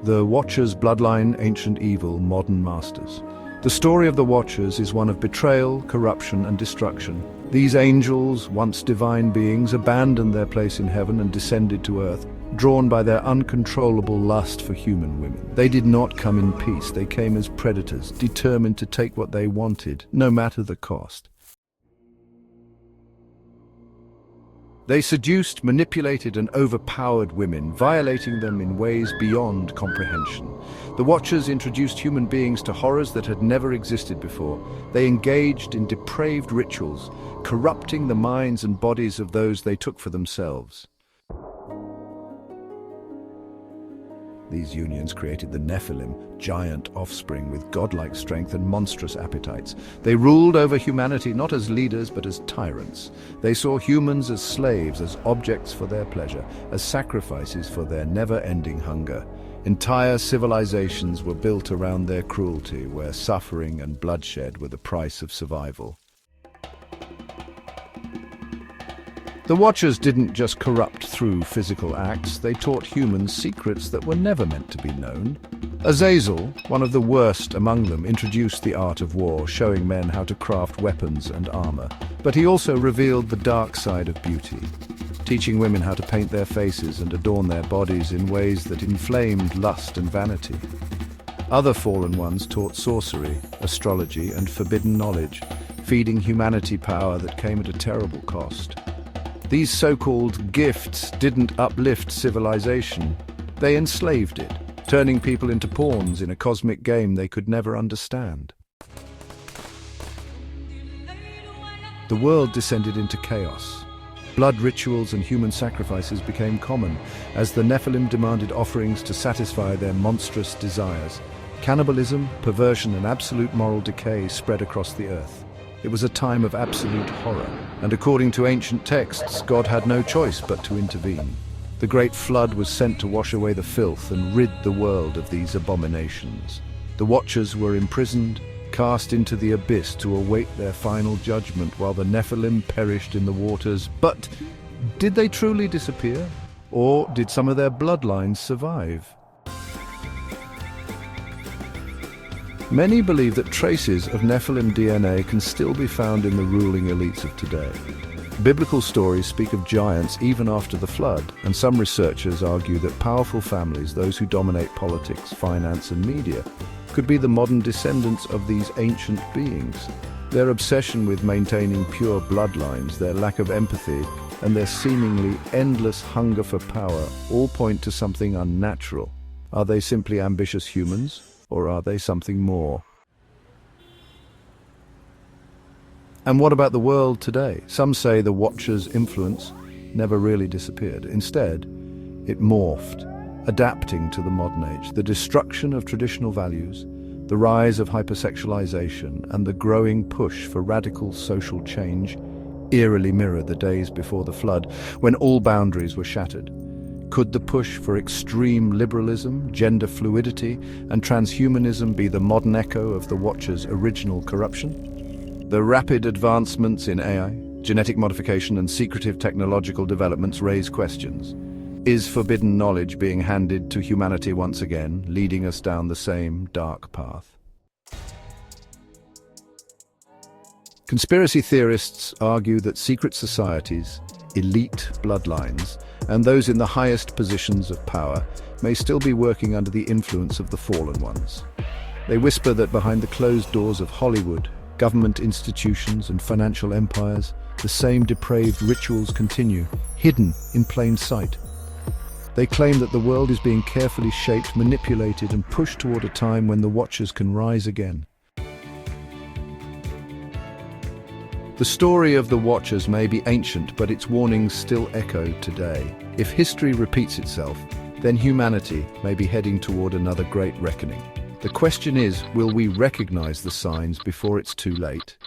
The Watchers, Bloodline, Ancient Evil, Modern Masters. The story of the Watchers is one of betrayal, corruption, and destruction. These angels, once divine beings, abandoned their place in heaven and descended to earth, drawn by their uncontrollable lust for human women. They did not come in peace, they came as predators, determined to take what they wanted, no matter the cost. They seduced, manipulated, and overpowered women, violating them in ways beyond comprehension. The Watchers introduced human beings to horrors that had never existed before. They engaged in depraved rituals, corrupting the minds and bodies of those they took for themselves. These unions created the Nephilim, giant offspring with godlike strength and monstrous appetites. They ruled over humanity not as leaders but as tyrants. They saw humans as slaves, as objects for their pleasure, as sacrifices for their never-ending hunger. Entire civilizations were built around their cruelty, where suffering and bloodshed were the price of survival. The Watchers didn't just corrupt through physical acts, they taught humans secrets that were never meant to be known. Azazel, one of the worst among them, introduced the art of war, showing men how to craft weapons and armor. But he also revealed the dark side of beauty, teaching women how to paint their faces and adorn their bodies in ways that inflamed lust and vanity. Other fallen ones taught sorcery, astrology, and forbidden knowledge, feeding humanity power that came at a terrible cost. These so-called gifts didn't uplift civilization, they enslaved it, turning people into pawns in a cosmic game they could never understand. The world descended into chaos. Blood rituals and human sacrifices became common, as the Nephilim demanded offerings to satisfy their monstrous desires. Cannibalism, perversion, and absolute moral decay spread across the earth. It was a time of absolute horror, and according to ancient texts, God had no choice but to intervene. The great flood was sent to wash away the filth and rid the world of these abominations. The Watchers were imprisoned, cast into the abyss to await their final judgment, while the Nephilim perished in the waters. But did they truly disappear? Or did some of their bloodlines survive? Many believe that traces of Nephilim DNA can still be found in the ruling elites of today. Biblical stories speak of giants even after the flood, and some researchers argue that powerful families, those who dominate politics, finance, and media, could be the modern descendants of these ancient beings. Their obsession with maintaining pure bloodlines, their lack of empathy, and their seemingly endless hunger for power all point to something unnatural. Are they simply ambitious humans? Or are they something more? And what about the world today? Some say the Watchers' influence never really disappeared. Instead, it morphed, adapting to the modern age. The destruction of traditional values, the rise of hypersexualization, and the growing push for radical social change eerily mirror the days before the flood, when all boundaries were shattered. Could the push for extreme liberalism, gender fluidity, and transhumanism be the modern echo of the Watchers' original corruption? The rapid advancements in AI, genetic modification, and secretive technological developments raise questions. Is forbidden knowledge being handed to humanity once again, leading us down the same dark path? Conspiracy theorists argue that secret societies, elite bloodlines, and those in the highest positions of power may still be working under the influence of the fallen ones. They whisper that behind the closed doors of Hollywood, government institutions, and financial empires, the same depraved rituals continue, hidden in plain sight. They claim that the world is being carefully shaped, manipulated, and pushed toward a time when the Watchers can rise again. The story of the Watchers may be ancient, but its warnings still echo today. If history repeats itself, then humanity may be heading toward another great reckoning. The question is, will we recognize the signs before it's too late?